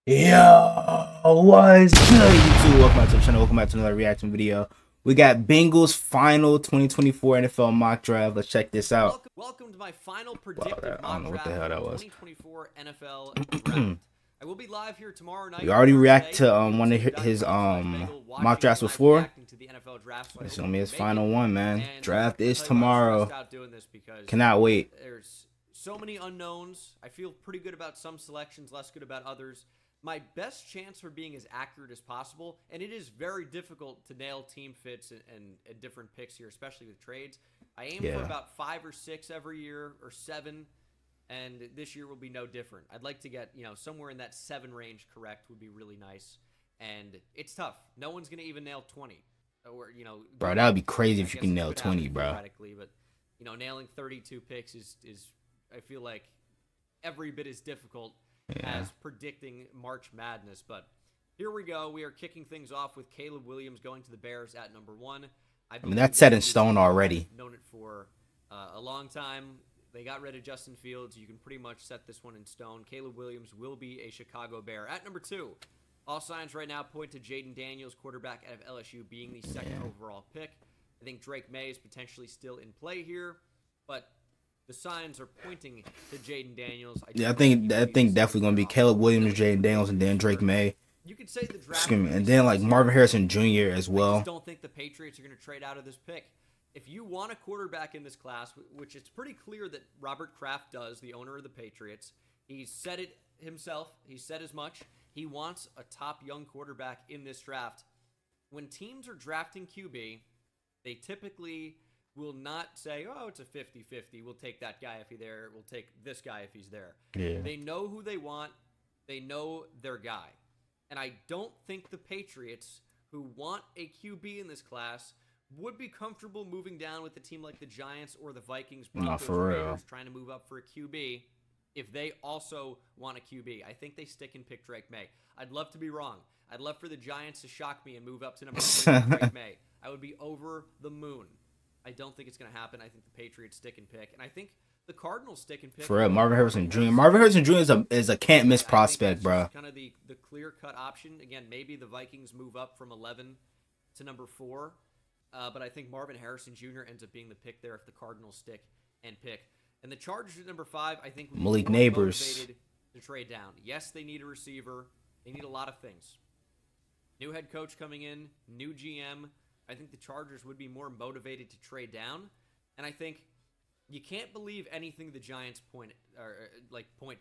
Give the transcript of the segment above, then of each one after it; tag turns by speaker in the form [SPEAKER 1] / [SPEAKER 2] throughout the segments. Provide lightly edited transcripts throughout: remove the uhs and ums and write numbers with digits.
[SPEAKER 1] Yo, what's good, YouTube? Welcome back to the channel. Welcome back to another reaction video. We got Bengals final 2024 NFL mock draft. Let's check this out.
[SPEAKER 2] Welcome to my final predictive
[SPEAKER 1] I don't know what the hell that was.
[SPEAKER 2] 2024 NFL draft. I will be live here tomorrow night.
[SPEAKER 1] We already react to one of his mock drafts before. This is gonna be his final one, man. Draft is tomorrow. Cannot wait.
[SPEAKER 2] There's so many unknowns. I feel pretty good about some selections, less good about others. My best chance for being as accurate as possible, and it is very difficult to nail team fits and different picks here, especially with trades. I aim for about 5 or 6 every year, or 7, and this year will be no different. I'd like to get, somewhere in that 7 range correct would be really nice, and it's tough. No one's going to even nail 20. Or,
[SPEAKER 1] bro, that would be crazy if you can nail 20, bro.
[SPEAKER 2] But, nailing 32 picks is I feel like every bit as difficult as predicting March Madness. But here we go. We are kicking things off with Caleb Williams going to the Bears at number 1.
[SPEAKER 1] I mean, that's set in stone already.
[SPEAKER 2] I've known it for a long time. They got rid of Justin Fields. You can pretty much set this one in stone. Caleb Williams will be a Chicago Bear. At number 2, all signs right now point to Jaden Daniels, quarterback out of LSU, being the second overall pick. I think Drake May is potentially still in play here, but the signs are pointing to Jaden Daniels.
[SPEAKER 1] I think definitely gonna be Caleb Williams, Jaden Daniels, and then Drake May.
[SPEAKER 2] You could say the draft.
[SPEAKER 1] Excuse me, and then like Marvin Harrison Jr. as well.
[SPEAKER 2] I just don't think the Patriots are going to trade out of this pick. If you want a quarterback in this class, which it's pretty clear that Robert Kraft does, the owner of the Patriots, he said it himself. He said as much. He wants a top young quarterback in this draft. When teams are drafting QB, they typically will not say, oh, it's a 50-50. We'll take that guy if he's there. We'll take this guy if he's there.
[SPEAKER 1] Yeah.
[SPEAKER 2] They know who they want. They know their guy. And I don't think the Patriots, who want a QB in this class, would be comfortable moving down with a team like the Giants or the Vikings, Broncos, Raiders, trying to move up for a QB if they also want a QB. I think they stick and pick Drake May. I'd love to be wrong. I'd love for the Giants to shock me and move up to number 3 with Drake May. I would be over the moon. I don't think it's going to happen. I think the Patriots stick and pick. And I think the Cardinals stick and pick.
[SPEAKER 1] For real, Marvin Harrison Jr. Marvin Harrison Jr. is a can't miss prospect, bro.
[SPEAKER 2] Kind of the clear-cut option. Again, maybe the Vikings move up from 11 to number 4. But I think Marvin Harrison Jr. ends up being the pick there if the Cardinals stick and pick. And the Chargers at number 5, I think,
[SPEAKER 1] Malik Neighbors
[SPEAKER 2] to trade down. Yes, they need a receiver. They need a lot of things. New head coach coming in, new GM. I think the Chargers would be more motivated to trade down. And I think you can't believe anything the Giants point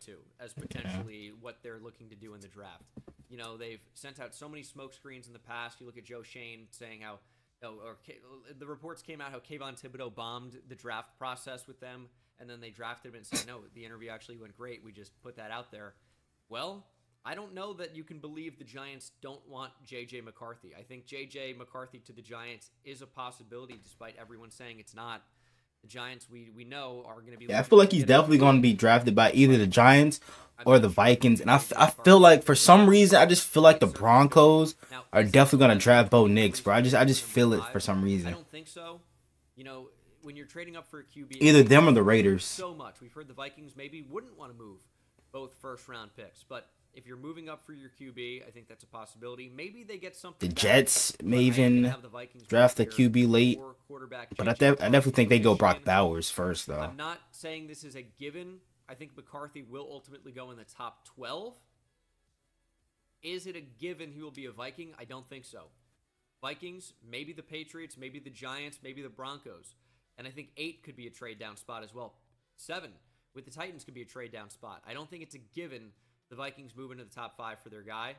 [SPEAKER 2] to as potentially what they're looking to do in the draft. They've sent out so many smoke screens in the past. You look at Joe Shane saying how the reports came out how Kayvon Thibodeau bombed the draft process with them, and then they drafted him and said, no, the interview actually went great. We just put that out there. Well, I don't know that you can believe the Giants don't want J.J. McCarthy. I think J.J. McCarthy to the Giants is a possibility, despite everyone saying it's not. The Giants, we know, are going to be...
[SPEAKER 1] Yeah, I feel like he's definitely going to be drafted by either the Giants or the Vikings. And I feel like, for some reason, I just feel like the Broncos are definitely going to draft Bo Nix, bro. I just feel it for some reason.
[SPEAKER 2] I don't think so. When you're trading up for a QB...
[SPEAKER 1] Either them or the Raiders.
[SPEAKER 2] So much. We've heard the Vikings maybe wouldn't want to move both first-round picks, but... If you're moving up for your QB, I think that's a possibility. Maybe they get something.
[SPEAKER 1] The Jets may even draft the QB late, but I definitely think they go Brock Bowers first, though.
[SPEAKER 2] I'm not saying this is a given. I think McCarthy will ultimately go in the top 12. Is it a given he will be a Viking? I don't think so. Vikings, maybe the Patriots, maybe the Giants, maybe the Broncos. And I think 8 could be a trade-down spot as well. 7 with the Titans could be a trade-down spot. I don't think it's a given the Vikings move into the top 5 for their guy.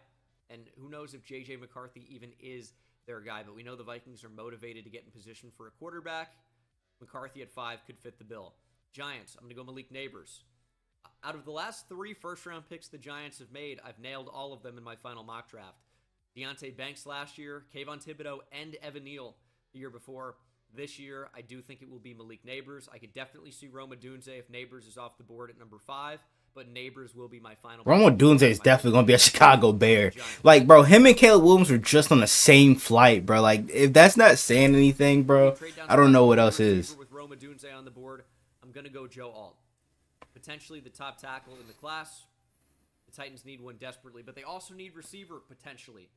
[SPEAKER 2] And who knows if J.J. McCarthy even is their guy. But we know the Vikings are motivated to get in position for a quarterback. McCarthy at 5 could fit the bill. Giants, I'm going to go Malik Neighbors. Out of the last 3 first-round picks the Giants have made, I've nailed all of them in my final mock draft. Deonte Banks last year, Kayvon Thibodeau, and Evan Neal the year before. This year, I do think it will be Malik Neighbors. I could definitely see Rome Odunze if Neighbors is off the board at number 5. But Neighbors will be my final.
[SPEAKER 1] Rome Odunze is definitely going to be a Chicago Bear. Like, bro, him and Caleb Williams were just on the same flight, bro. Like, if that's not saying anything, bro, I don't know what else is.
[SPEAKER 2] With Rome Odunze on the board, I'm going to go Joe Alt. Potentially the top tackle in the class. The Titans need one desperately, but they also need receiver potentially.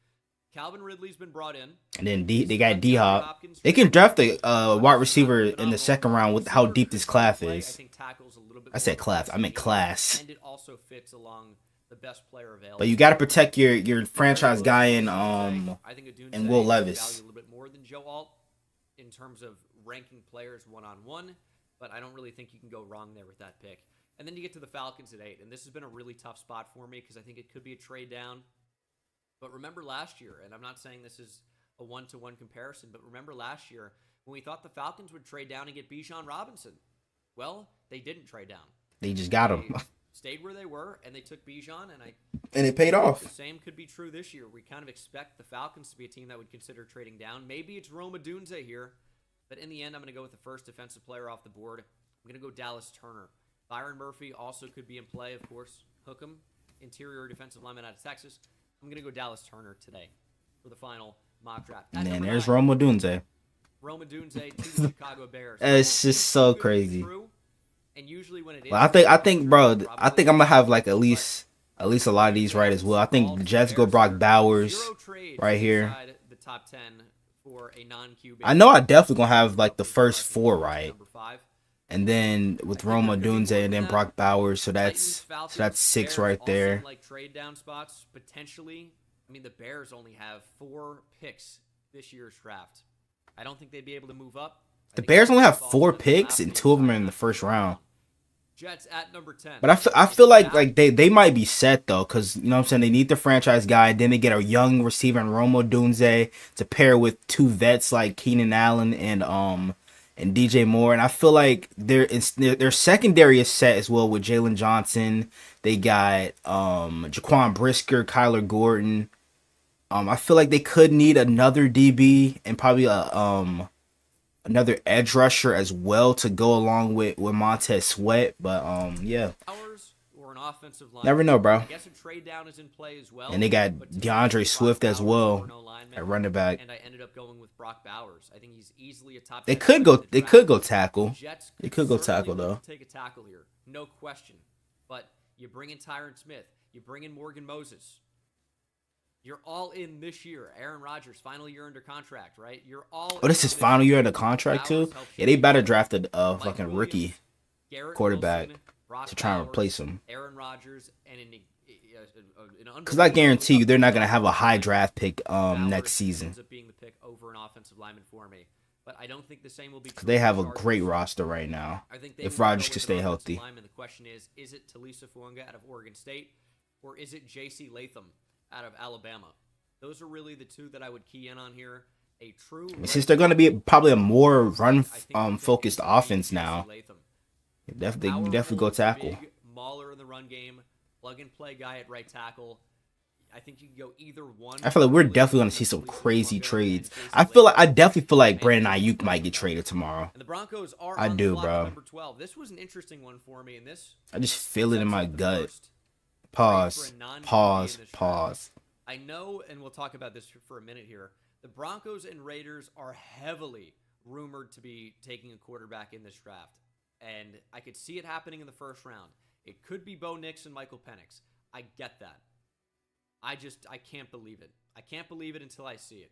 [SPEAKER 2] Calvin Ridley's been brought in.
[SPEAKER 1] And then they got D-Hop. They can draft a wide receiver in the second round with how deep this class is. I said class. I meant class.
[SPEAKER 2] And it also fits along the best player available.
[SPEAKER 1] But you got to protect your franchise guy in Will Levis.
[SPEAKER 2] A little bit more than Joe Alt in terms of ranking players one-on-one, but I don't really think you can go wrong there with that pick. And then you get to the Falcons at 8, and this has been a really tough spot for me because I think it could be a trade down. But remember last year, and I'm not saying this is a one-to-one comparison, but remember last year when we thought the Falcons would trade down and get Bijan Robinson. Well, they didn't trade down.
[SPEAKER 1] They just got him.
[SPEAKER 2] Stayed where they were, and they took Bijan,
[SPEAKER 1] and it paid off.
[SPEAKER 2] The same could be true this year. We kind of expect the Falcons to be a team that would consider trading down. Maybe it's Rome Odunze here, but in the end, I'm going to go with the first defensive player off the board. I'm going to go Dallas Turner. Byron Murphy also could be in play, of course. Hookem, interior defensive lineman out of Texas. I'm going to go Dallas Turner today for the final mock draft.
[SPEAKER 1] And then there's Rome Odunze.
[SPEAKER 2] Rome Odunze to the Chicago Bears.
[SPEAKER 1] It's just so crazy.
[SPEAKER 2] And usually when it is,
[SPEAKER 1] well, I think, bro, I think I'm gonna have like at least a lot of these right as well. I think the Jets go Brock Bowers right here.
[SPEAKER 2] The top 10 for a non-QB.
[SPEAKER 1] I know I definitely gonna have like the first 4 right, and then with Rome Odunze and then Brock Bowers, so that's 6 right there.
[SPEAKER 2] Like trade down spots potentially. I mean, the Bears only have 4 picks this year's draft. I don't think they'd be able to move up.
[SPEAKER 1] The Bears only have 4 picks, and 2 of them are in the first round.
[SPEAKER 2] Jets at number 10.
[SPEAKER 1] But I feel like they might be set though, because you know what I'm saying, they need the franchise guy. Then they get a young receiver in Rome Odunze to pair with 2 vets like Keenan Allen and DJ Moore. And I feel like their secondary is set as well with Jalen Johnson. They got Jaquan Brisker, Kyler Gordon. I feel like they could need another DB and probably another edge rusher as well to go along with Montez Sweat, but yeah.
[SPEAKER 2] Or an offensive line.
[SPEAKER 1] Never know, bro.
[SPEAKER 2] I guess a trade down is in play as well.
[SPEAKER 1] And they got DeAndre Swift as well at running back.
[SPEAKER 2] And I ended up going with Brock Bowers. I think he's easily a top.
[SPEAKER 1] They could go tackle. They could go tackle though.
[SPEAKER 2] Take a tackle here, no question. But you bring in Tyron Smith, you bring in Morgan Moses. You're all in this year. Aaron Rodgers, final year under contract, right? You're all.
[SPEAKER 1] Oh, this is final year under contract too. Yeah, they better draft a fucking rookie quarterback to try and replace him.
[SPEAKER 2] Aaron Rodgers and an
[SPEAKER 1] because I guarantee you they're not gonna have a high draft pick next season.
[SPEAKER 2] Ends up being the pick over an offensive lineman for me, but I don't think the same will be.
[SPEAKER 1] They have a great roster right now.
[SPEAKER 2] I think
[SPEAKER 1] if Rodgers can stay healthy.
[SPEAKER 2] The question is it Talisa Fuanga out of Oregon State, or is it J.C. Latham out of Alabama? Those are really the 2 that I would key in on here. A true.
[SPEAKER 1] Since they're going to be probably a more run focused offense now, you definitely go tackle.
[SPEAKER 2] Big mauler in the run game, plug and play guy at right tackle. I think you can go either one.
[SPEAKER 1] I feel like we're definitely going to see some crazy trades. I definitely feel like Brandon Ayuk might get traded tomorrow.
[SPEAKER 2] And the Broncos are
[SPEAKER 1] I
[SPEAKER 2] on
[SPEAKER 1] do,
[SPEAKER 2] the block
[SPEAKER 1] bro.
[SPEAKER 2] Number 12. This was an interesting one for me, and this
[SPEAKER 1] I just feel it in my gut.
[SPEAKER 2] Pause.
[SPEAKER 1] Pause.
[SPEAKER 2] I know, and we'll talk about this for a minute here. The Broncos and Raiders are heavily rumored to be taking a quarterback in this draft. And I could see it happening in the first round. It could be Bo Nix and Michael Penix. I get that. I can't believe it. I can't believe it until I see it.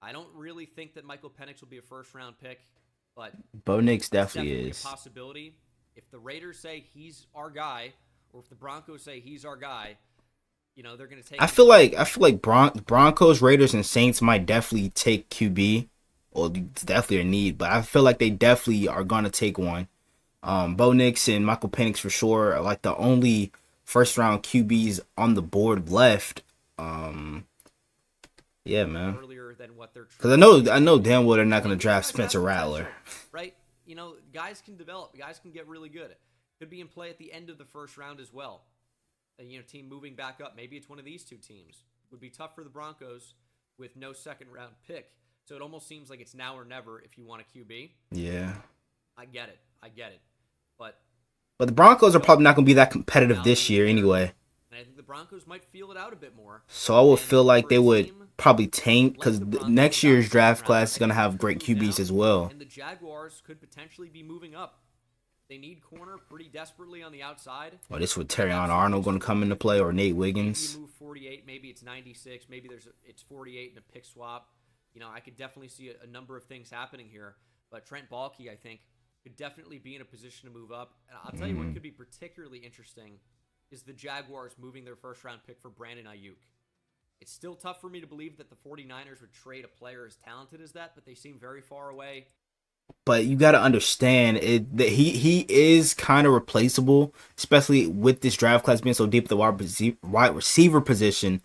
[SPEAKER 2] I don't really think that Michael Penix will be a first-round pick, but
[SPEAKER 1] Bo Nix definitely is
[SPEAKER 2] a possibility. If the Raiders say he's our guy, or if the Broncos say he's our guy, you know, they're going to take.
[SPEAKER 1] I feel like Broncos, Raiders, and Saints might definitely take QB. Well, it's definitely a need, but I feel like they definitely are going to take one. Bo Nix and Michael Penix for sure are like the only first-round QBs on the board left. Yeah, man. Because I know damn well they're not going to draft Spencer Rattler.
[SPEAKER 2] Right? You know, guys can develop. Guys can get really good. Could be in play at the end of the first round as well. Team moving back up. Maybe it's one of these 2 teams. It would be tough for the Broncos with no second-round pick. So it almost seems like it's now or never if you want a QB.
[SPEAKER 1] Yeah.
[SPEAKER 2] I get it. But
[SPEAKER 1] the Broncos are probably not going to be that competitive this year anyway.
[SPEAKER 2] And I think the Broncos might feel it out a bit more.
[SPEAKER 1] So I would feel like they would probably tank because next year's draft class is going to have great QBs as well.
[SPEAKER 2] And the Jaguars could potentially be moving up. They need corner pretty desperately on the outside.
[SPEAKER 1] Or this with Terrion Arnold going to come into play, or Nate Wiggins.
[SPEAKER 2] Maybe you move 48, maybe it's 96, maybe it's 48 and a pick swap. You know, I could definitely see a number of things happening here. But Trent Baalke, I think, could definitely be in a position to move up. And I'll tell you what could be particularly interesting is the Jaguars moving their first-round pick for Brandon Ayuk. It's still tough for me to believe that the 49ers would trade a player as talented as that, but they seem very far away.
[SPEAKER 1] But you got to understand that he is kind of replaceable, especially with this draft class being so deep at the wide receiver position.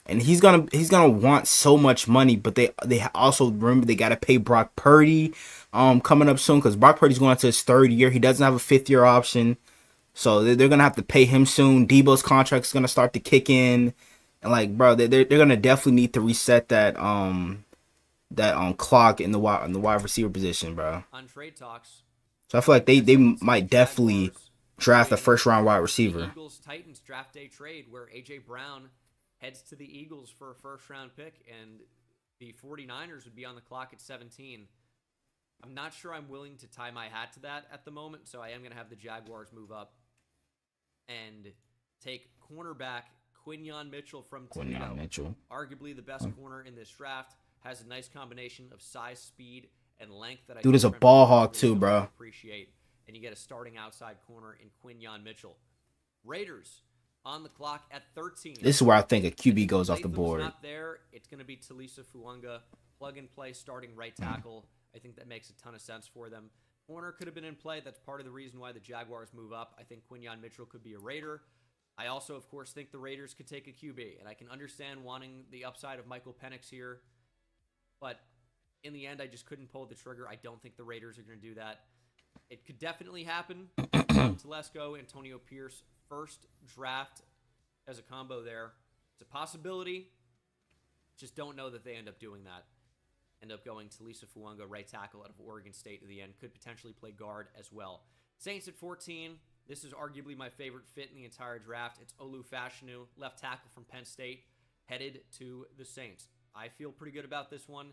[SPEAKER 1] And he's gonna want so much money, but they also remember they gotta pay Brock Purdy coming up soon, because Brock Purdy's going into his 3rd year. He doesn't have a 5th-year option, so they're gonna have to pay him soon. Debo's contract's gonna start to kick in, and like, bro, they're gonna definitely need to reset that clock in the wide receiver position, bro.
[SPEAKER 2] On trade talks,
[SPEAKER 1] so I feel like they might definitely draft a first-round wide receiver.
[SPEAKER 2] Eagles-Titans draft day trade where A.J. Brown heads to the Eagles for a first-round pick, and the 49ers would be on the clock at 17. I'm not sure I'm willing to tie my hat to that at the moment, so I am going to have the Jaguars move up and take cornerback Quinyon Mitchell from Toledo. Arguably the best corner in this draft. Has a nice combination of size, speed, and length that I
[SPEAKER 1] dude is a ball hawk too, bro.
[SPEAKER 2] Appreciate, and you get a starting outside corner in Quinyon Mitchell. Raiders on the clock at 13.
[SPEAKER 1] This is where I think a QB goes off the board.
[SPEAKER 2] Not there. It's going to be Talisa Fuanga, plug and play, starting right tackle. I think that makes a ton of sense for them. Corner could have been in play. That's part of the reason why the Jaguars move up. I think Quinyon Mitchell could be a Raider. I also, of course, think the Raiders could take a QB, and I can understand wanting the upside of Michael Penix here. But in the end, I just couldn't pull the trigger. I don't think the Raiders are going to do that. It could definitely happen. Telesco, Antonio Pierce, first draft as a combo there. It's a possibility. Just don't know that they end up doing that. End up going to Lisa Fuanga, right tackle out of Oregon State at the end. Could potentially play guard as well. Saints at 14. This is arguably my favorite fit in the entire draft. It's Olu Fashanu, left tackle from Penn State, headed to the Saints. I feel pretty good about this one.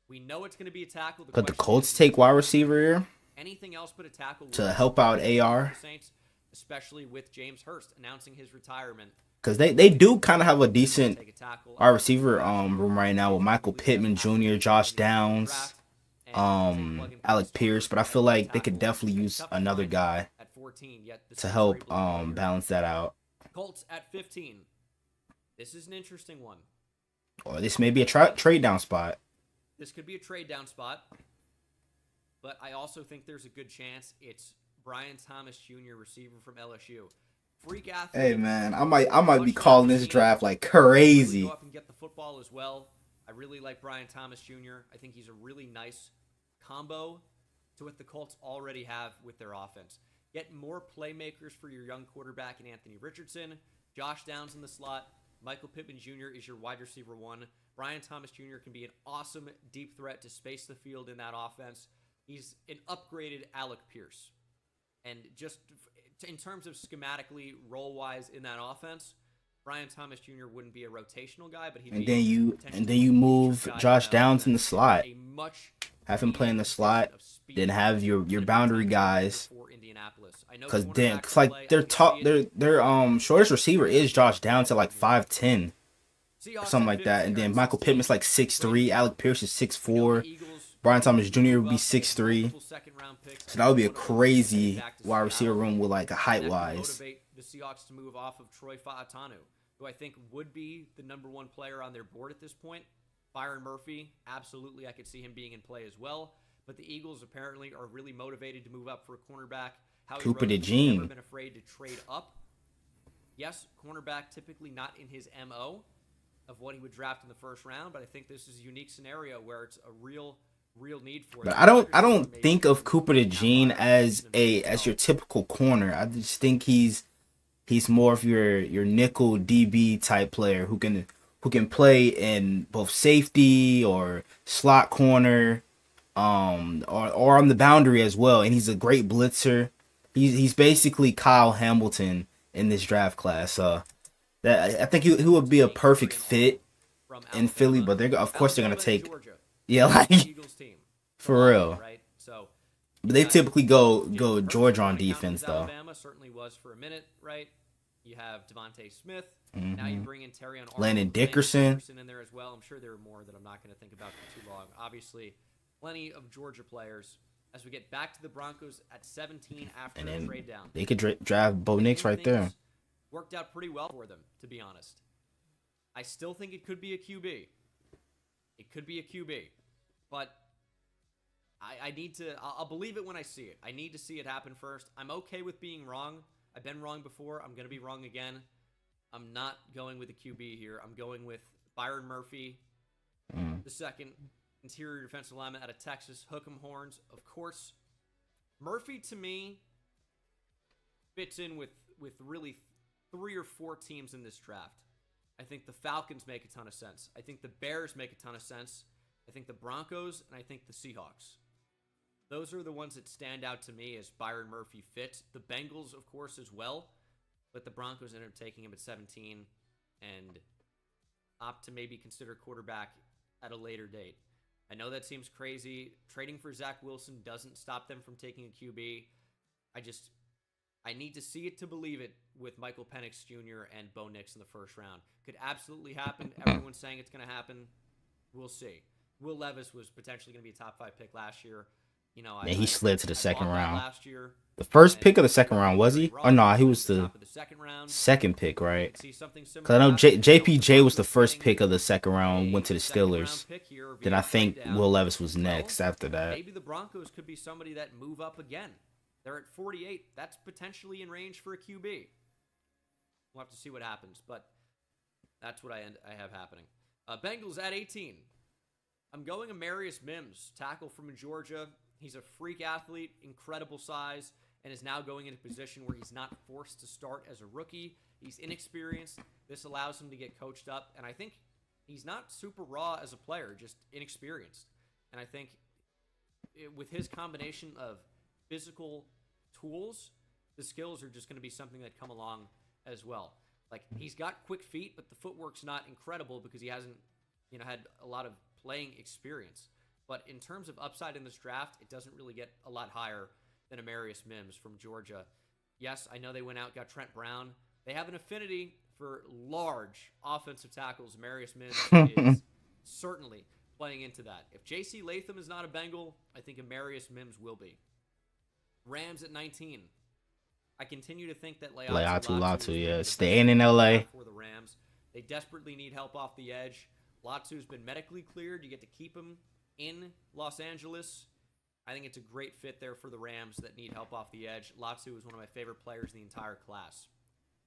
[SPEAKER 2] We know it's going to be a tackle.
[SPEAKER 1] Could the Colts take wide receiver here?
[SPEAKER 2] Anything else but a tackle
[SPEAKER 1] to help out AR?
[SPEAKER 2] Saints, especially with James Hurst announcing his retirement.
[SPEAKER 1] Because they do kind of have a decent wide receiver room right now with Michael Pittman Jr., Josh Downs, Alec Pierce. But I feel like they could definitely use another guy to help balance that out.
[SPEAKER 2] Colts at 15. This is an interesting one.
[SPEAKER 1] Or this may be a trade down spot.
[SPEAKER 2] This could be a trade down spot. But I also think there's a good chance it's Brian Thomas Jr., receiver from LSU. Freak athlete.
[SPEAKER 1] Hey man, I might be calling this draft like crazy.
[SPEAKER 2] Go up and get the football as well. I really like Brian Thomas Jr. I think he's a really nice combo to what the Colts already have with their offense. Get more playmakers for your young quarterback in Anthony Richardson. Josh Downs in the slot. Michael Pittman Jr. is your wide receiver 1. Brian Thomas Jr. can be an awesome deep threat to space the field in that offense. He's an upgraded Alec Pierce. And just in terms of schematically, role-wise in that offense, Brian Thomas Jr. wouldn't be a rotational guy, but he'd
[SPEAKER 1] then you move Josh Downs in the slot. Have him play in the slot, then have your boundary guys. Because then, cause like their shortest receiver is Josh Downs at like 5'10", or something like that, and then Michael Pittman's like 6'3", Alec Pierce is 6'4", Brian Thomas Jr. would be 6'3", so that would be a crazy wide receiver room with like a height wise.
[SPEAKER 2] The Seahawks to move off of Troy Fautanu, who I think would be the #1 player on their board at this point. Byron Murphy, absolutely, I could see him being in play as well. But the Eagles apparently are really motivated to move up for a cornerback.
[SPEAKER 1] Cooper DeJean.
[SPEAKER 2] Never been afraid to trade up. Yes, cornerback typically not in his MO of what he would draft in the first round, but I think this is a unique scenario where it's a real need for it.
[SPEAKER 1] But I don't think of Cooper DeJean as your typical corner. I just think he's more of your nickel DB type player who can play in both safety or slot corner, or on the boundary as well. And he's a great blitzer. He's basically Kyle Hamilton in this draft class. So that I think he would be a perfect fit in Philly. But of course they're gonna take, yeah, like for real.
[SPEAKER 2] Right. So
[SPEAKER 1] But they typically go
[SPEAKER 2] Jalen
[SPEAKER 1] Georgia
[SPEAKER 2] Hurts,
[SPEAKER 1] on
[SPEAKER 2] when it counted
[SPEAKER 1] defense
[SPEAKER 2] with
[SPEAKER 1] though.
[SPEAKER 2] Alabama certainly was for a minute, right? You have Devontae Smith. Now you bring in Terrion Arnold,
[SPEAKER 1] Landon Dickerson
[SPEAKER 2] in there as well. I'm sure there are more that I'm not going to think about for too long. Obviously, plenty of Georgia players. As we get back to the Broncos at 17 after
[SPEAKER 1] and
[SPEAKER 2] a
[SPEAKER 1] then
[SPEAKER 2] trade down,
[SPEAKER 1] they could draft Bo Nix right there.
[SPEAKER 2] Worked out pretty well for them, to be honest. I still think it could be a QB. It could be a QB, but I need to. I'll believe it when I see it. I need to see it happen first. I'm okay with being wrong. I've been wrong before. I'm going to be wrong again. I'm not going with a QB here. I'm going with Byron Murphy, the second interior defensive lineman out of Texas, Hook'em Horns. Of course, Murphy to me fits in with really 3 or 4 teams in this draft. I think the Falcons make a ton of sense. I think the Bears make a ton of sense. I think the Broncos, and I think the Seahawks. Those are the ones that stand out to me as Byron Murphy fits. The Bengals, of course, as well. But the Broncos ended up taking him at 17 and opt to maybe consider quarterback at a later date. I know that seems crazy. Trading for Zach Wilson doesn't stop them from taking a QB. I need to see it to believe it with Michael Penix Jr. and Bo Nix in the first round. Could absolutely happen. Everyone's saying it's going to happen. We'll see. Will Levis was potentially going to be a top 5 pick last year. You know,
[SPEAKER 1] he slid to the second round.
[SPEAKER 2] Last year.
[SPEAKER 1] The first pick of the second round, was he? Or no, he was the second pick, right? Because I know JPJ was the first pick of the second round, went to the Steelers. Then I think Will Levis was next after that.
[SPEAKER 2] Maybe the Broncos could be somebody that move up again. They're at 48. That's potentially in range for a QB. We'll have to see what happens, but that's what I have happening. Bengals at 18. I'm going Amarius Mims, tackle from Georgia. He's a freak athlete, incredible size, and is now going into a position where he's not forced to start as a rookie. He's inexperienced. This allows him to get coached up, and I think he's not super raw as a player, just inexperienced. And I think with his combination of physical tools, the skills are just going to be something that come along as well. Like, he's got quick feet, but the footwork's not incredible because he hasn't, had a lot of playing experience. But in terms of upside in this draft, it doesn't really get a lot higher than Amarius Mims from Georgia. Yes, I know they went out, got Trent Brown. They have an affinity for large offensive tackles. Amarius Mims is certainly playing into that. If J.C. Latham is not a Bengal, I think Amarius Mims will be. Rams at 19. I continue to think that
[SPEAKER 1] Latu, staying in L.A.
[SPEAKER 2] For the Rams. They desperately need help off the edge. Latu's been medically cleared. You get to keep him in Los Angeles. I think it's a great fit there for the Rams that need help off the edge. Latu is one of my favorite players in the entire class.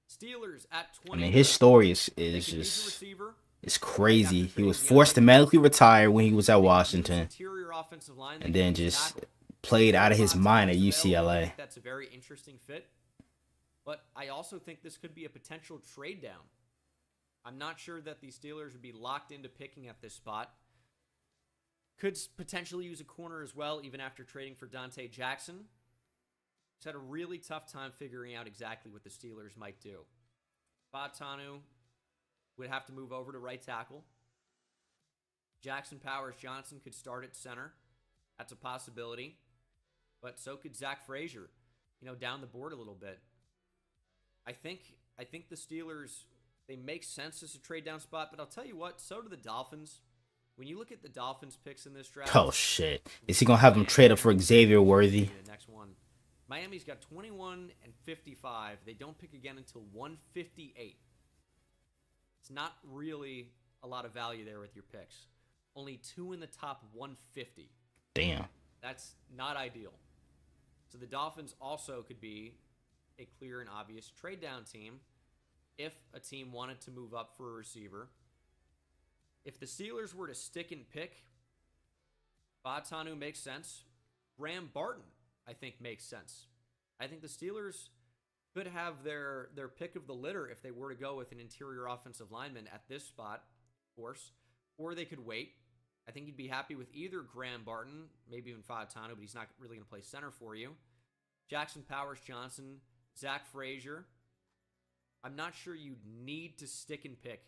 [SPEAKER 2] Steelers at 20.
[SPEAKER 1] I mean, his story is just it's crazy. He was forced to medically retire when he was at Washington, and then just played out of his mind at UCLA.
[SPEAKER 2] That's a very interesting fit. But I also think this could be a potential trade down. I'm not sure that the Steelers would be locked into picking at this spot. Could potentially use a corner as well, even after trading for Dante Jackson. He's had a really tough time figuring out exactly what the Steelers might do. Fatanu would have to move over to right tackle. Jackson Powers Johnson could start at center. That's a possibility. But so could Zach Frazier, down the board a little bit. I think the Steelers, they make sense as a trade down spot, but I'll tell you what, so do the Dolphins. When you look at the Dolphins picks in this draft.
[SPEAKER 1] Oh, shit. Is he going to have them trade up for Xavier Worthy?
[SPEAKER 2] The next one. Miami's got 21 and 55. They don't pick again until 158. It's not really a lot of value there with your picks. Only 2 in the top 150.
[SPEAKER 1] Damn.
[SPEAKER 2] That's not ideal. So the Dolphins also could be a clear and obvious trade down team if a team wanted to move up for a receiver. If the Steelers were to stick and pick, Fatanu makes sense. Graham Barton, I think, makes sense. I think the Steelers could have their pick of the litter if they were to go with an interior offensive lineman at this spot, of course, or they could wait. I think you'd be happy with either Graham Barton, maybe even Fatanu, but he's not really going to play center for you. Jackson Powers Johnson, Zach Frazier. I'm not sure you need to stick and pick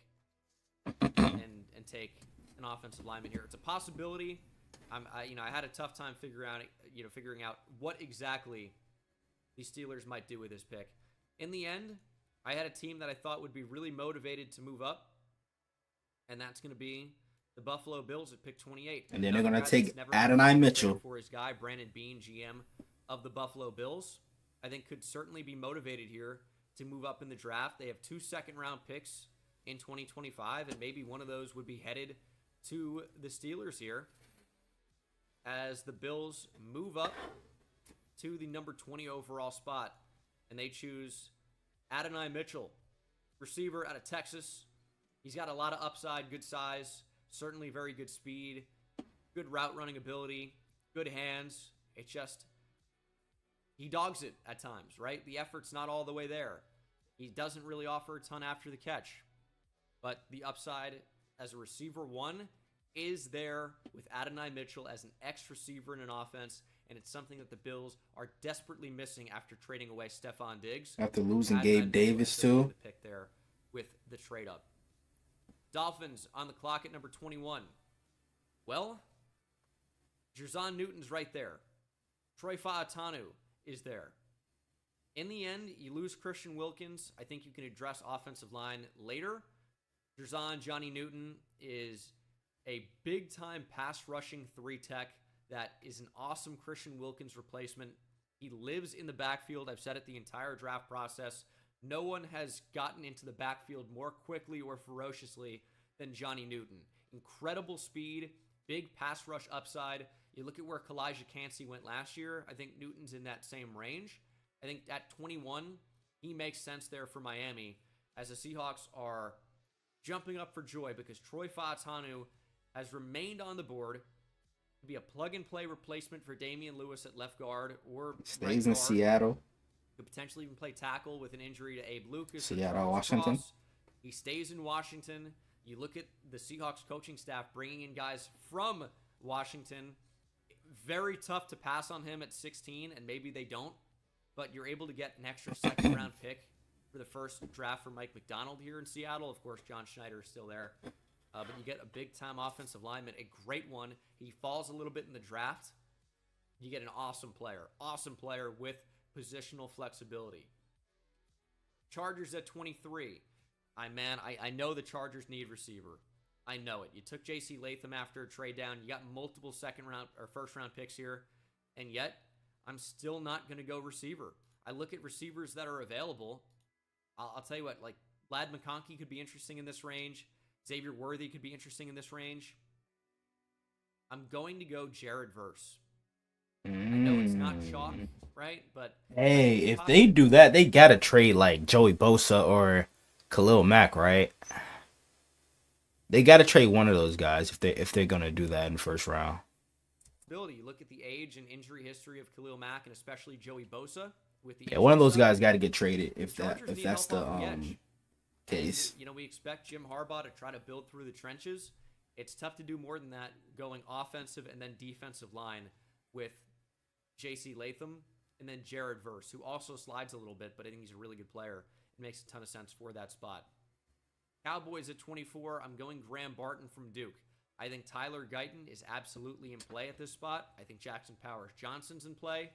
[SPEAKER 2] and take an offensive lineman here. It's a possibility. I had a tough time figuring out what exactly the Steelers might do with this pick. In the end, I had a team that I thought would be really motivated to move up, and that's going to be the Buffalo Bills at pick 28.
[SPEAKER 1] And then they're going to take Adonai Mitchell.
[SPEAKER 2] For his guy, Brandon Beane, GM of the Buffalo Bills, I think could certainly be motivated here to move up in the draft. They have 2 second-round picks in 2025, and maybe one of those would be headed to the Steelers here as the Bills move up to the number 20 overall spot, and they choose Adonai Mitchell, receiver out of Texas. He's got a lot of upside, good size, certainly very good speed, good route running ability, good hands. It's just, he dogs it at times, right? The effort's not all the way there. He doesn't really offer a ton after the catch, but the upside as a receiver one is there with Adonai Mitchell as an X receiver in an offense, and it's something that the Bills are desperately missing after trading away Stephon Diggs.
[SPEAKER 1] After losing Gabe Davis, too.
[SPEAKER 2] The pick there with the trade up. Dolphins on the clock at number 21. Well, Jerzon Newton's right there. Troy Fautanu is there. In the end, you lose Christian Wilkins. I think you can address offensive line later. Johnny Newton is a big-time pass-rushing 3-tech that is an awesome Christian Wilkins replacement. He lives in the backfield. I've said it the entire draft process. No one has gotten into the backfield more quickly or ferociously than Johnny Newton. Incredible speed, big pass rush upside. You look at where Kalijah Cansey went last year. I think Newton's in that same range. I think at 21, he makes sense there for Miami as the Seahawks are jumping up for joy because Troy Fautanu has remained on the board to be a plug-and-play replacement for Damian Lewis at left guard or
[SPEAKER 1] stays in Seattle.
[SPEAKER 2] Could potentially even play tackle with an injury to Abe Lucas.
[SPEAKER 1] Seattle, Washington.
[SPEAKER 2] He stays in Washington. You look at the Seahawks coaching staff bringing in guys from Washington. Very tough to pass on him at 16, and maybe they don't. But you're able to get an extra second-round pick for the first draft for Mike McDonald here in Seattle. Of course, John Schneider is still there. But you get a big-time offensive lineman, a great one. He falls a little bit in the draft. You get an awesome player with positional flexibility. Chargers at 23. I know the Chargers need receiver. I know it. You took J.C. Latham after a trade down. You got multiple second-round or first-round picks here, and yet I'm still not going to go receiver. I look at receivers that are available. I'll tell you what, like Lad McConkey could be interesting in this range. Xavier Worthy could be interesting in this range. I'm going to go Jared Verse. I know it's not chalk, right? But
[SPEAKER 1] hey, if they do that, they gotta trade like Joey Bosa or Khalil Mack, right? They gotta trade one of those guys if they're gonna do that in the first round.
[SPEAKER 2] You look at the age and injury history of Khalil Mack and especially Joey Bosa. With the
[SPEAKER 1] one of those guys got to get traded if that's the case.
[SPEAKER 2] And, we expect Jim Harbaugh to try to build through the trenches. It's tough to do more than that, going offensive and then defensive line with J.C. Latham and then Jared Verse, who also slides a little bit, but I think he's a really good player. It makes a ton of sense for that spot. Cowboys at 24, I'm going Graham Barton from Duke. I think Tyler Guyton is absolutely in play at this spot. I think Jackson Powers Johnson's in play.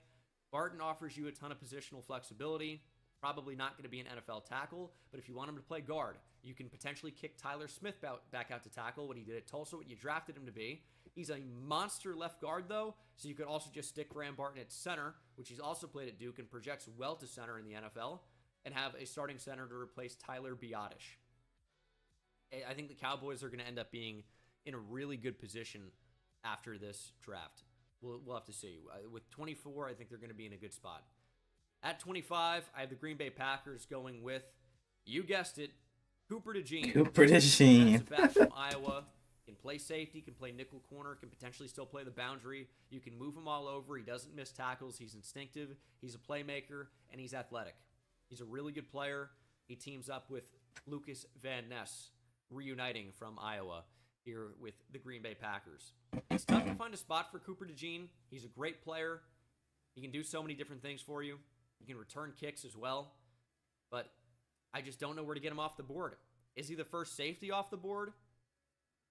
[SPEAKER 2] Barton offers you a ton of positional flexibility. Probably not going to be an NFL tackle, but if you want him to play guard, you can potentially kick Tyler Smith back out to tackle, what he did at Tulsa, what you drafted him to be. He's a monster left guard, though, so you could also just stick Graham Barton at center, which he's also played at Duke and projects well to center in the NFL, and have a starting center to replace Tyler Biotish. I think the Cowboys are going to end up being in a really good position after this draft. We'll have to see. With 24, I think they're going to be in a good spot. At 25, I have the Green Bay Packers going with, you guessed it, Cooper DeJean.
[SPEAKER 1] Back
[SPEAKER 2] from Iowa. Can play safety, can play nickel corner, can potentially still play the boundary. You can move him all over. He doesn't miss tackles. He's instinctive. He's a playmaker, and he's athletic. He's a really good player. He teams up with Lucas Van Ness, reuniting from Iowa here with the Green Bay Packers. It's tough to find a spot for Cooper DeJean. He's a great player. He can do so many different things for you. He can return kicks as well. But I just don't know where to get him off the board. Is he the first safety off the board?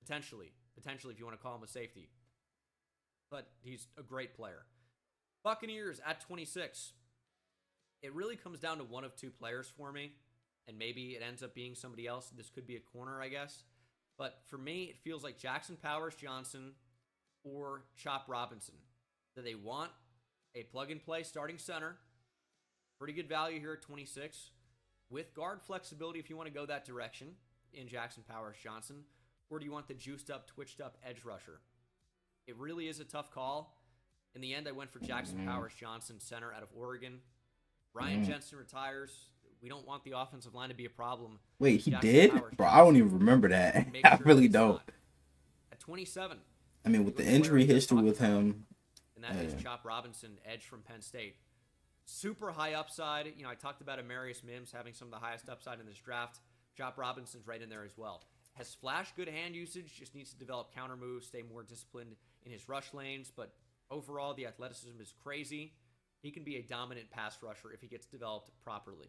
[SPEAKER 2] Potentially. Potentially, if you want to call him a safety. but he's a great player. Buccaneers at 26. It really comes down to one of two players for me, and maybe it ends up being somebody else. This could be a corner, I guess. But for me, it feels like Jackson Powers-Johnson or Chop Robinson. Do they want a plug-and-play starting center? Pretty good value here at 26. With guard flexibility if you want to go that direction in Jackson Powers-Johnson. Or do you want the juiced-up, twitched-up edge rusher? It really is a tough call. In the end, I went for Jackson Powers-Johnson, center out of Oregon. Ryan Jensen retires. We don't want the offensive line to be a problem.
[SPEAKER 1] Wait, he did? Bro, I don't even remember that. I really don't.
[SPEAKER 2] At 27.
[SPEAKER 1] I mean, with the injury history with him.
[SPEAKER 2] And that is Chop Robinson, edge from Penn State. Super high upside. You know, I talked about Amarius Mims having some of the highest upside in this draft. Chop Robinson's right in there as well. Has flashed good hand usage, just needs to develop counter moves, stay more disciplined in his rush lanes. But overall, the athleticism is crazy. He can be a dominant pass rusher if he gets developed properly.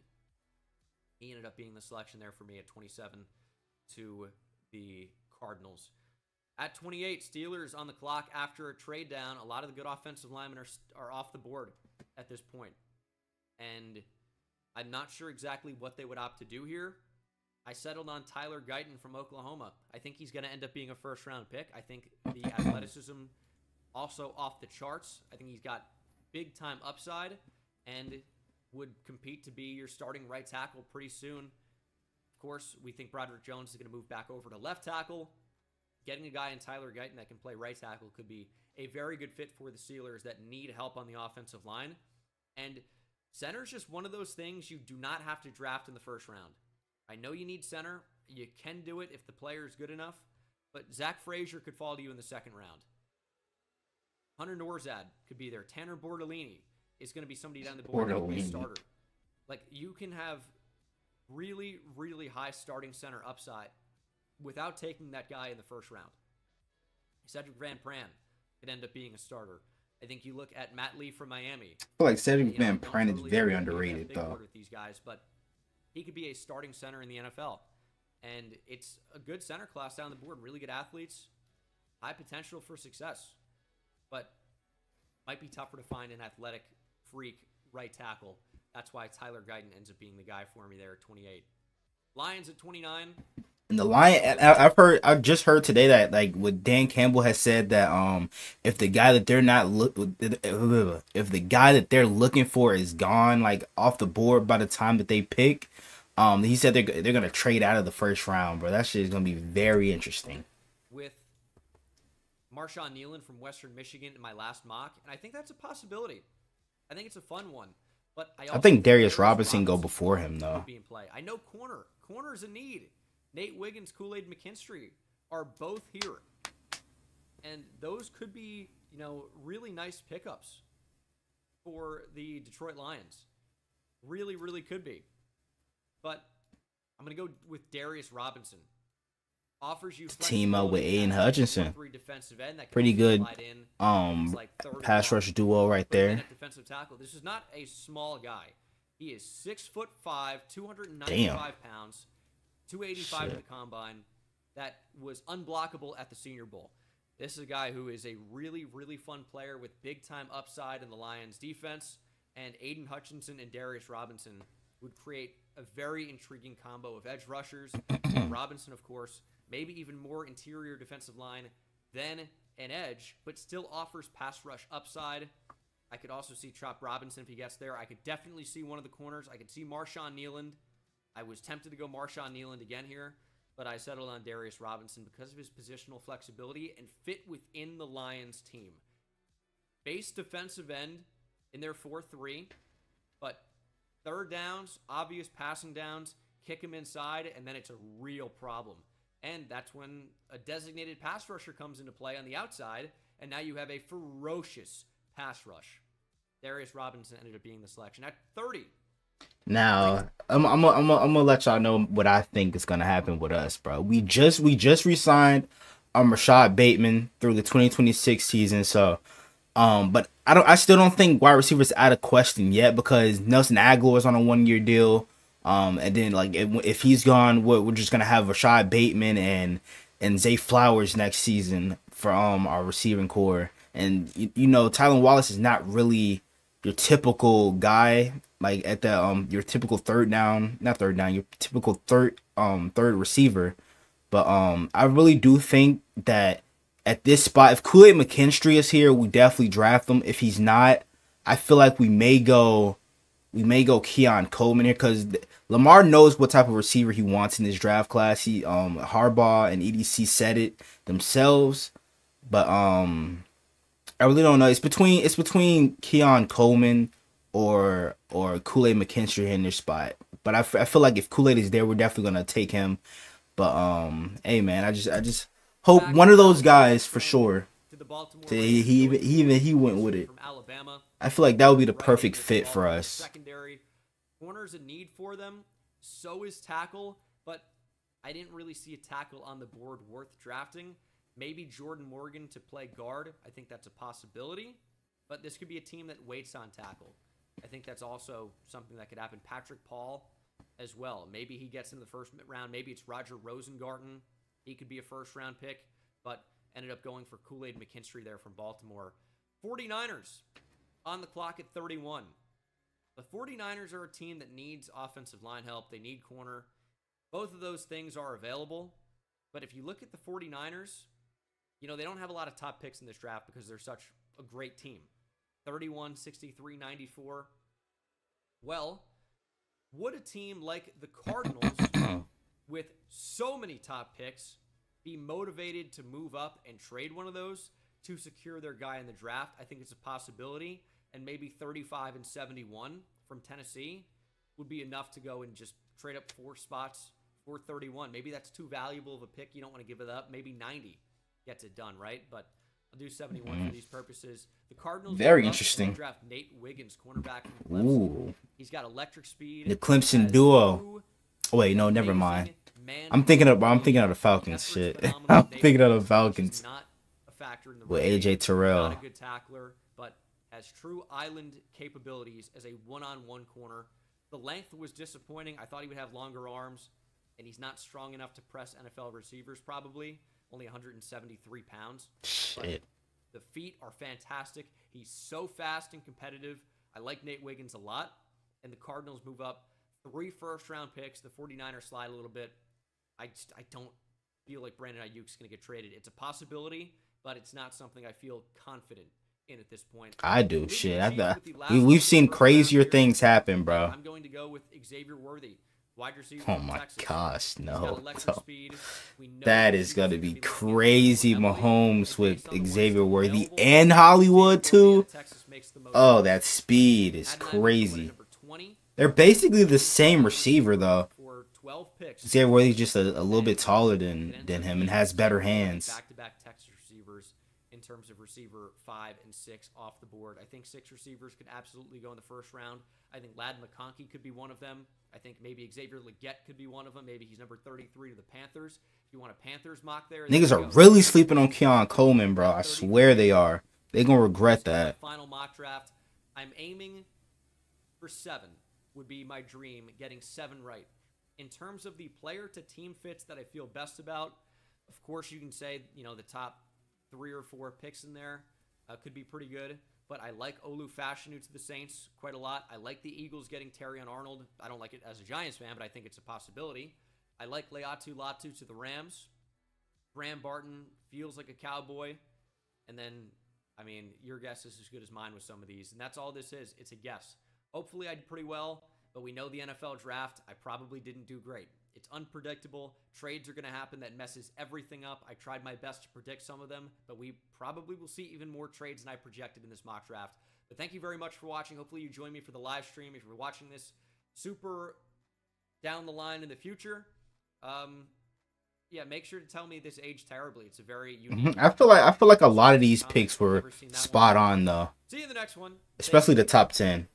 [SPEAKER 2] He ended up being the selection there for me at 27 to the Cardinals. At 28, Steelers on the clock after a trade down. A lot of the good offensive linemen are off the board at this point. And I'm not sure exactly what they would opt to do here. I settled on Tyler Guyton from Oklahoma. I think he's going to end up being a first-round pick. I think the athleticism also off the charts. I think he's got big-time upside and would compete to be your starting right tackle pretty soon. Of course, we think Broderick Jones is going to move back over to left tackle. Getting a guy in Tyler Guyton that can play right tackle could be a very good fit for the Steelers that need help on the offensive line. And center is just one of those things you do not have to draft in the first round. I know you need center. You can do it if the player is good enough. But Zach Frazier could fall to you in the second round. Hunter Norzad could be there. Tanner Bordellini is going to be somebody down the board that will be a starter. Like, you can have really, really high starting center upside without taking that guy in the first round. Cedric Van Pran could end up being a starter. I think you look at Matt Lee from Miami.
[SPEAKER 1] I feel like Cedric Van Pran is very underrated, though.
[SPEAKER 2] With these guys, but he could be a starting center in the NFL. And it's a good center class down the board. Really good athletes. High potential for success. But might be tougher to find an athletic freak right tackle. That's why Tyler Guyton ends up being the guy for me there at 28. Lions at 29.
[SPEAKER 1] And the Lion, I've just heard today that, like, what Dan Campbell has said, that if the guy that they're if the guy that they're looking for is gone, like, off the board by the time that they pick, he said they're gonna trade out of the first round, bro. That shit is gonna be very interesting.
[SPEAKER 2] With Marshawn Nealon from Western Michigan in my last mock, and I think that's a possibility. I think it's a fun one. But I
[SPEAKER 1] think Darius Robinson go before him, though.
[SPEAKER 2] Be in play. I know corner's a need. Nate Wiggins, Kool-Aid McKinstry are both here. And those could be, you know, really nice pickups for the Detroit Lions. Really, really could be. But I'm going to go with Darius Robinson. Offers you
[SPEAKER 1] team up with Aiden Hutchinson. Pretty good pass rush duo right there.
[SPEAKER 2] Defensive tackle. This is not a small guy. He is 6'5", 295 pounds. 285 at the combine. That was unblockable at the Senior Bowl. This is a guy who is a really, really fun player with big-time upside in the Lions' defense. And Aiden Hutchinson and Darius Robinson would create a very intriguing combo of edge rushers. Robinson, of course, maybe even more interior defensive line than an edge, but still offers pass rush upside. I could also see Chop Robinson if he gets there. I could definitely see one of the corners. I could see Marshawn Nealon. I was tempted to go Marshawn Nealon again here, but I settled on Darius Robinson because of his positional flexibility and fit within the Lions team. Base defensive end in their 4-3, but third downs, obvious passing downs, kick him inside, and then it's a real problem. And that's when a designated pass rusher comes into play on the outside, and now you have a ferocious pass rush. Darius Robinson ended up being the selection at 30.
[SPEAKER 1] Now, I'm gonna let y'all know what I think is gonna happen with us, bro. We just re-signed Rashad Bateman through the 2026 season, so but I still don't think wide receivers out of question yet, because Nelson Aguilar is on a 1-year deal. And then, like, if he's gone, we're just gonna have Rashad Bateman and Zay Flowers next season for our receiving core, and you know Tylan Wallace is not really your typical guy, like at the your typical your typical third receiver. But I really do think that at this spot, if Kool-Aid McKinstry is here, we definitely draft him. If he's not, I feel like we may go Keon Coleman here, because Lamar knows what type of receiver he wants in this draft class. He Harbaugh and EDC said it themselves, but I really don't know. It's between Keon Coleman or Kool-Aid McKinstry in their spot. But I feel like if Kool-Aid is there, we're definitely gonna take him. But hey man, I just hope one of those guys for sure. He went with it. I feel like that would be the perfect fit for us.
[SPEAKER 2] Secondary corner's a need for them. So is tackle, but I didn't really see a tackle on the board worth drafting. Maybe Jordan Morgan to play guard. I think that's a possibility. But this could be a team that waits on tackle. I think that's also something that could happen. Patrick Paul as well. Maybe he gets in the first round. Maybe it's Roger Rosengarten. He could be a first-round pick, but ended up going for Kool-Aid McKinstry there from Baltimore. 49ers on the clock at 31. The 49ers are a team that needs offensive line help. They need corner. Both of those things are available. But if you look at the 49ers, you know, they don't have a lot of top picks in this draft because they're such a great team. 31, 63, 94. Well, would a team like the Cardinals with so many top picks be motivated to move up and trade one of those to secure their guy in the draft? I think it's a possibility. And maybe 35 and 71 from Tennessee would be enough to go and just trade up 4 spots for 31. Maybe that's too valuable of a pick. You don't want to give it up. Maybe 90 gets it done, right? But I'll do 71 for these purposes. The Cardinals
[SPEAKER 1] very interesting.
[SPEAKER 2] Draft Nate Wiggins, cornerback from Clemson. He's got electric speed.
[SPEAKER 1] The Clemson duo. Oh, wait, no, never mind. I'm thinking of the Falcons shit. I'm thinking of the Falcons.
[SPEAKER 2] Not a factor in the
[SPEAKER 1] with AJ Terrell.
[SPEAKER 2] Not a good tackler, but has true island capabilities as a one-on-one corner. The length was disappointing. I thought he would have longer arms, and he's not strong enough to press NFL receivers probably. Only 173 pounds.
[SPEAKER 1] Shit.
[SPEAKER 2] The feet are fantastic. He's so fast and competitive. I like Nate Wiggins a lot. And the Cardinals move up 3 first-round picks. The 49ers slide a little bit. I don't feel like Brandon Ayuk's going to get traded. It's a possibility, but it's not something I feel confident in at this point.
[SPEAKER 1] I do. Shit. We've seen crazier things happen, bro.
[SPEAKER 2] I'm going to go with Xavier Worthy. Wide receiver
[SPEAKER 1] oh my gosh, no.
[SPEAKER 2] We
[SPEAKER 1] that is going to be crazy. Mahomes with Xavier Worthy and Hollywood too. Oh, that speed is crazy. They're basically the same receiver though. Xavier Worthy's just a little bit taller than him and has better hands.
[SPEAKER 2] Back-to-back Texas receivers in terms of receiver 5 and 6 off the board. I think 6 receivers could absolutely go in the first round. I think Ladd McConkey could be one of them. I think maybe Xavier Legette could be one of them. Maybe he's number 33 to the Panthers. If you want a Panthers mock there.
[SPEAKER 1] Niggas are really sleeping on Keon Coleman, bro. I swear they are. They're going to regret that.
[SPEAKER 2] Final mock draft. I'm aiming for 7 would be my dream, getting 7 right. In terms of the player to team fits that I feel best about, of course you can say, you know, the top 3 or 4 picks in there could be pretty good. But I like Olu Fashanu to the Saints quite a lot. I like the Eagles getting Terrion Arnold. I don't like it as a Giants fan, but I think it's a possibility. I like Leatu Latu to the Rams. Graham Barton feels like a Cowboy. And then, I mean, your guess is as good as mine with some of these. And that's all this is. It's a guess. Hopefully I did pretty well, but we know the NFL draft, I probably didn't do great. It's unpredictable. Trades are going to happen that messes everything up. I tried my best to predict some of them, but we probably will see even more trades than I projected in this mock draft. But thank you very much for watching. Hopefully you join me for the live stream if you're watching this super down the line in the future. Yeah, make sure to tell me this aged terribly. It's a very unique.
[SPEAKER 1] I feel like a lot of these picks were spot on though.
[SPEAKER 2] See you in the next one.
[SPEAKER 1] Especially the top 10.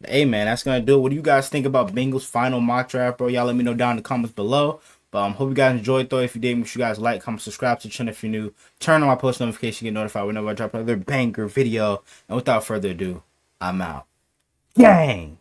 [SPEAKER 1] Hey man, that's gonna do it. What do you guys think about Bengals final mock draft, bro? Y'all let me know down in the comments below. But hope you guys enjoyed though. If you did, make sure you guys like, comment, subscribe to the channel if you're new. Turn on my post notification, get notified whenever I drop another banger video. And without further ado, I'm out. Gang!